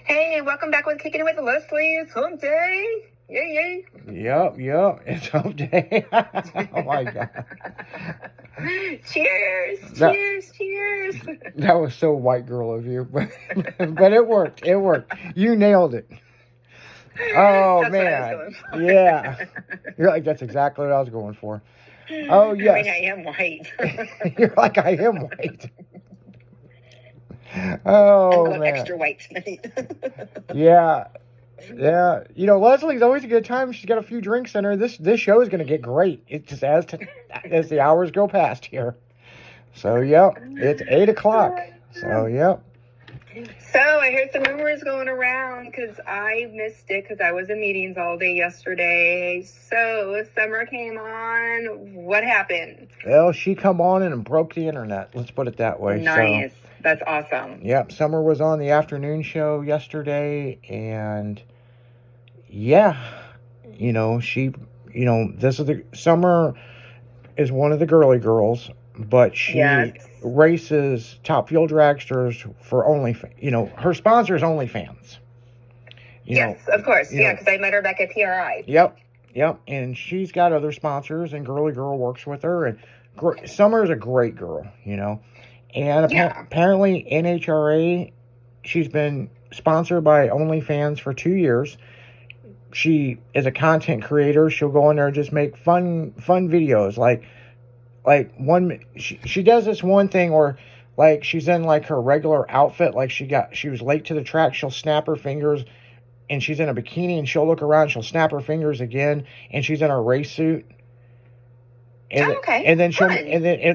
Hey, welcome back with Kicking It with Leslie. It's hump day. Yay, Yep. It's hump day. Oh my God. cheers, That, cheers. that was so white girl of you, but it worked. It worked. You nailed it. Oh, That's what I was man. going for. Yeah. You're like, that's exactly what I was going for. Oh, yes. I am white. You're like, I am white. I'm Oh, going man. extra white tonight. Yeah. Yeah. Leslie's always a good time. She's got a few drinks in her. This show is going to get great. It just as the hours go past here. So, yep. It's 8 o'clock. So, yep. So I heard some rumors going around because I missed it because I was in meetings all day yesterday. So Summer came on. What happened? Well, she come on and broke the internet. Let's put it that way. Nice. So, that's awesome. yep. Summer was on the afternoon show yesterday, and yeah, Summer is one of the girly girls, but she races Top Fuel Dragsters for her sponsor is OnlyFans. Yes, of course. Yeah, because I met her back at PRI. Yep. And she's got other sponsors, and Girly Girl works with her. And Summer is a great girl, And apparently, NHRA, she's been sponsored by OnlyFans for 2 years. She is a content creator. She'll go in there and just make fun videos. She does this one thing where, like, she's in like her regular outfit, like she was late to the track. She'll snap her fingers, and she's in a bikini, and she'll look around, she'll snap her fingers again, and she's in her race suit. And, and then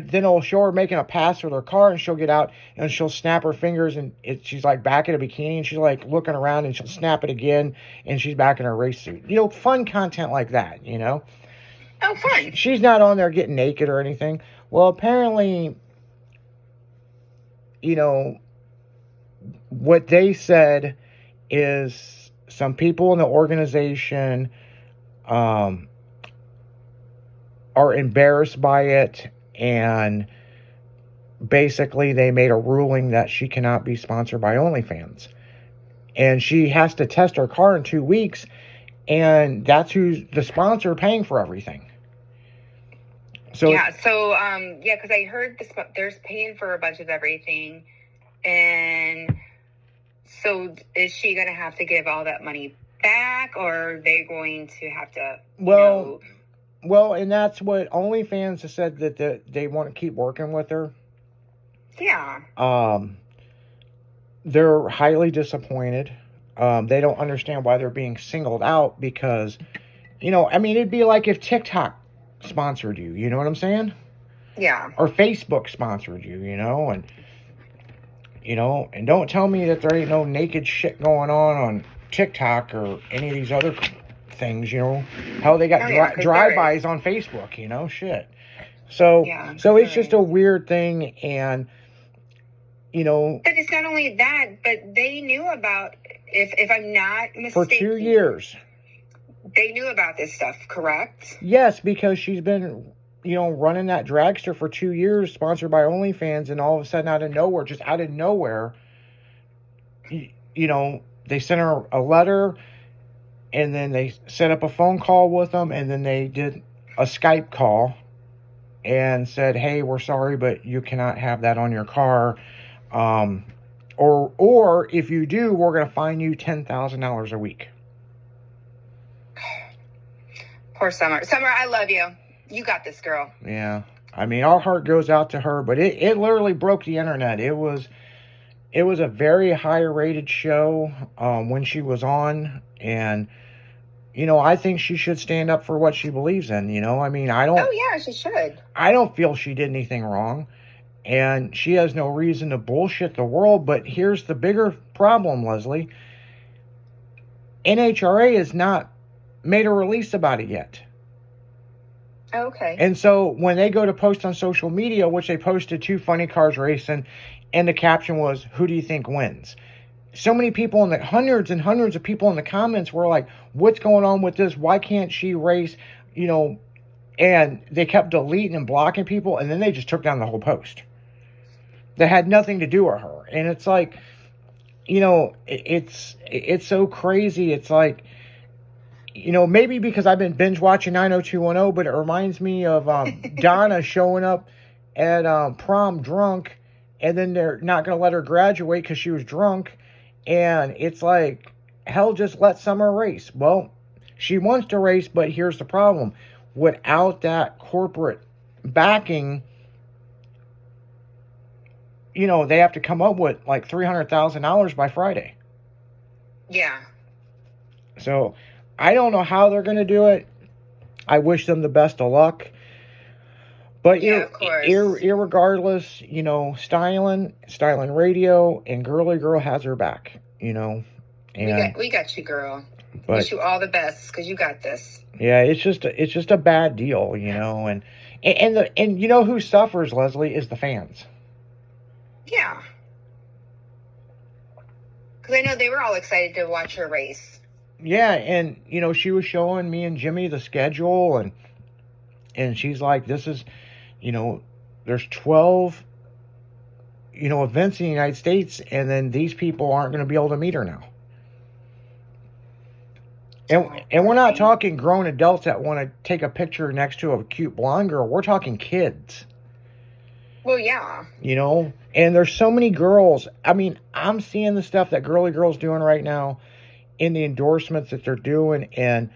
then it'll show her making a pass with her car, and she'll get out and she'll snap her fingers, and she's like back in a bikini, and she's like looking around, and she'll snap it again, and she's back in her race suit. Fun content like that. Oh, fun. She's not on there getting naked or anything. Well, apparently, what they said is some people in the organization are embarrassed by it, and basically they made a ruling that she cannot be sponsored by OnlyFans, and she has to test her car in 2 weeks, and that's who's the sponsor paying for everything. So because I heard there's paying for a bunch of everything, and so is she going to have to give all that money back, or are they going to have to? Well, and that's what OnlyFans has said, that they want to keep working with her. Yeah. They're highly disappointed. They don't understand why they're being singled out because, it'd be like if TikTok sponsored you, you know what I'm saying? Yeah. Or Facebook sponsored you, and don't tell me that there ain't no naked shit going on TikTok or any of these other things, how they got drive-bys on Facebook, shit. So it's just a weird thing, and but it's not only that, but they knew about, if I'm not mistaken, for 2 years they knew about this stuff, correct? Yes, because she's been running that dragster for 2 years, sponsored by OnlyFans, and all of a sudden out of nowhere, they sent her a letter, and then they set up a phone call with them, and then they did a Skype call and said, hey, we're sorry, but you cannot have that on your car. Or if you do, we're going to fine you $10,000 a week. Poor Summer. Summer, I love you. You got this, girl. Yeah. Our heart goes out to her, but it literally broke the internet. It was a very high rated show when she was on, and I think she should stand up for what she believes in. I don't. Oh yeah, she should. I don't feel she did anything wrong, and she has no reason to bullshit the world. But here's the bigger problem, Leslie. NHRA has not made a release about it yet. Okay. And so when they go to post on social media, which they posted 2 funny cars racing, and the caption was, who do you think wins? So many people hundreds and hundreds of people in the comments were like, what's going on with this? Why can't she race? And they kept deleting and blocking people, and then they just took down the whole post. That had nothing to do with her. And it's like, it's so crazy. It's like, maybe because I've been binge watching 90210, but it reminds me of Donna showing up at prom drunk, and then they're not going to let her graduate because she was drunk. And it's like, hell, just let Summer race. Well, she wants to race, but here's the problem. Without that corporate backing, they have to come up with like $300,000 by Friday. Yeah. So I don't know how they're going to do it. I wish them the best of luck. But yeah, of course. Irregardless, Styling Radio and Girly Girl has her back, And we got you, girl. But, wish you all the best because you got this. Yeah, it's just a bad deal, and who suffers, Leslie, is the fans. Yeah. Because I know they were all excited to watch her race. Yeah, and, she was showing me and Jimmy the schedule, and she's like, this is, there's 12, events in the United States, and then these people aren't going to be able to meet her now. And we're not talking grown adults that want to take a picture next to a cute blonde girl. We're talking kids. Well, yeah. And there's so many girls. I mean, I'm seeing the stuff that Girly Girl's doing right now in the endorsements that they're doing, and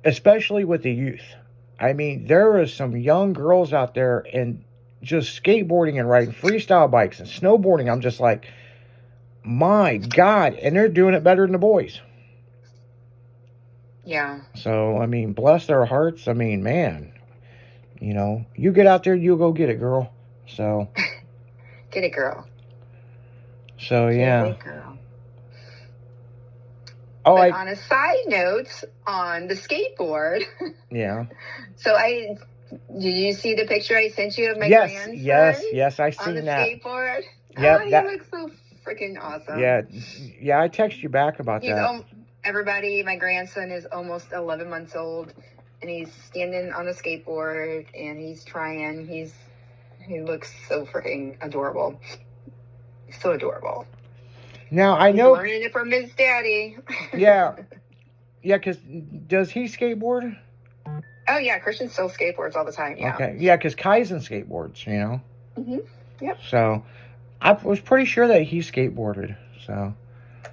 especially with the youth. I mean, there is some young girls out there and just skateboarding and riding freestyle bikes and snowboarding. I'm just like, my God. And they're doing it better than the boys. Yeah. So, I mean, bless their hearts. I mean, man, you get out there, you go get it, girl. So. Get it, girl. So, yeah. Get it, girl. Oh, but on a side note, on the skateboard. Yeah. So did you see the picture I sent you of my grandson? Yes, I seen that. On the skateboard. Yep, he looks so freaking awesome. Yeah, I text you back about that. Everybody, my grandson is almost 11 months old, and he's standing on a skateboard, and he's trying. He looks so freaking adorable. So adorable. Now, I know. He's learning it from his daddy. Yeah. Yeah, because does he skateboard? Oh, yeah. Christian still skateboards all the time, yeah. Okay. Yeah, because Kaizen skateboards, Mm-hmm. Yep. So, I was pretty sure that he skateboarded, so.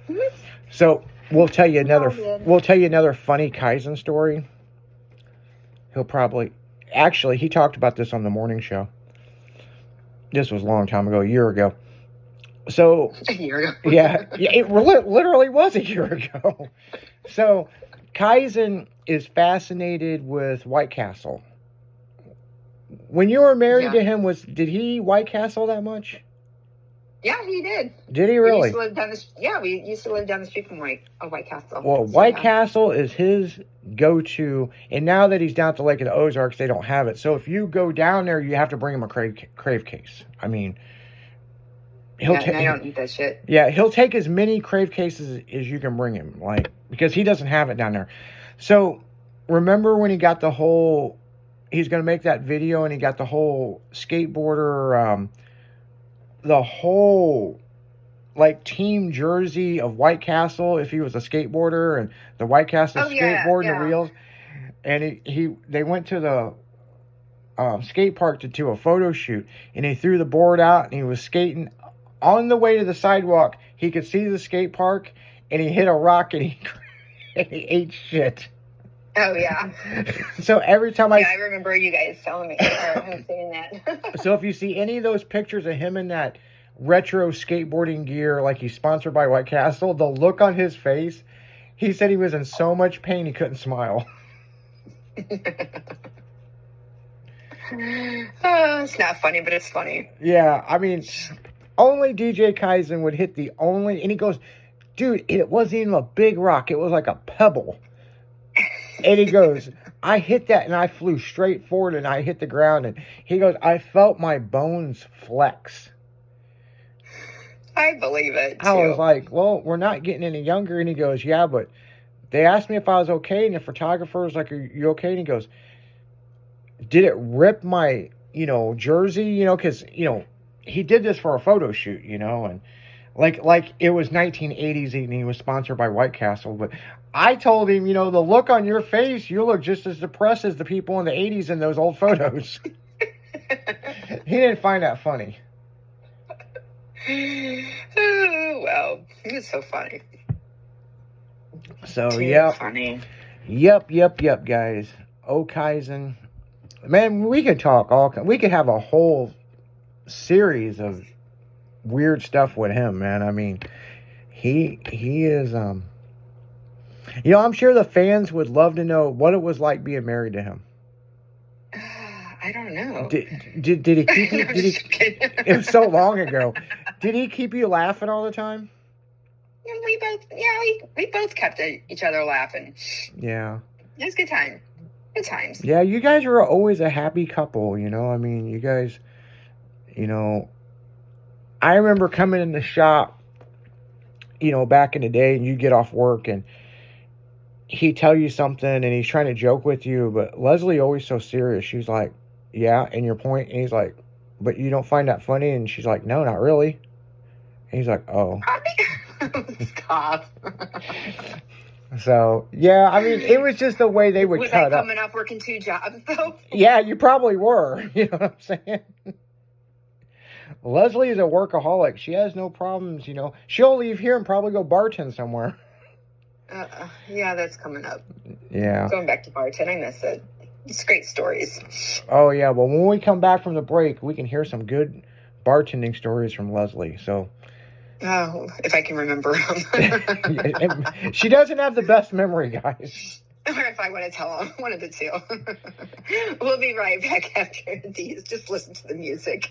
Mm-hmm. So, we'll tell you another funny Kaizen story. He talked about this on the morning show. This was a long time ago, a year ago. So, a year ago. yeah, it literally was a year ago. So, Kaizen is fascinated with White Castle. When you were married to him, did he White Castle that much? Yeah, he did. Did he really? We used to live down the street from White Castle. Well, White Castle is his go-to, and now that he's down at the Lake of the Ozarks, they don't have it. So if you go down there, you have to bring him a crave case. I mean, I don't eat that shit. Yeah, he'll take as many crave cases as you can bring him, because he doesn't have it down there. So remember when he got he's going to make that video, and he got the whole skateboarder, the whole team jersey of White Castle if he was a skateboarder, and the White Castle skateboard and the reels, and they went to the skate park to do a photo shoot, and he threw the board out, and he was skating on the way to the sidewalk. He could see the skate park, and he hit a rock, and he ate shit. Oh, yeah. So every time I remember you guys telling me, or him saying that. So if you see any of those pictures of him in that retro skateboarding gear, like he's sponsored by White Castle, the look on his face, he said he was in so much pain he couldn't smile. It's not funny, but it's funny. Yeah, I mean, only DJ Kaizen would hit and he goes, dude, it wasn't even a big rock, it was like a pebble. And he goes, I hit that and I flew straight forward and I hit the ground, and he goes, I felt my bones flex. I believe it, too. I was like, well, we're not getting any younger. And he goes, yeah, but they asked me if I was okay, and the photographer was like, are you okay? And he goes, did it rip my, jersey, because, he did this for a photo shoot, and like it was 1980s and he was sponsored by White Castle. But I told him, the look on your face, you look just as depressed as the people in the 80s in those old photos. He didn't find that funny. Oh, well, it was so funny. So, Too funny. Yep, guys. Okizen. Man, we could talk we could have a whole series of weird stuff with him, man. I mean, he is, I'm sure the fans would love to know what it was like being married to him. I don't know. Did he keep you? It was so long ago. Did he keep you laughing all the time? We both kept each other laughing. Yeah. It was a good time. Good times. Yeah, you guys were always a happy couple, I mean, you guys, I remember coming in the shop, back in the day, and you get off work and he'd tell you something and he's trying to joke with you, but Leslie always so serious. She's like, yeah, and your point? And he's like, but you don't find that funny? And she's like, no, not really. And he's like, oh. Stop. So, yeah, I mean, it was just the way they would was cut I up. coming up working 2 jobs, though? Yeah, you probably were. You know what I'm saying? Leslie is a workaholic. She has no problems, She'll leave here and probably go bartend somewhere. Yeah, that's coming up. Yeah. Going back to bartend, I miss it. It's great stories. Oh, yeah. Well, when we come back from the break, we can hear some good bartending stories from Leslie. So, oh, if I can remember them. She doesn't have the best memory, guys. Or if I want to tell them, one of the two. We'll be right back after these. Just listen to the music.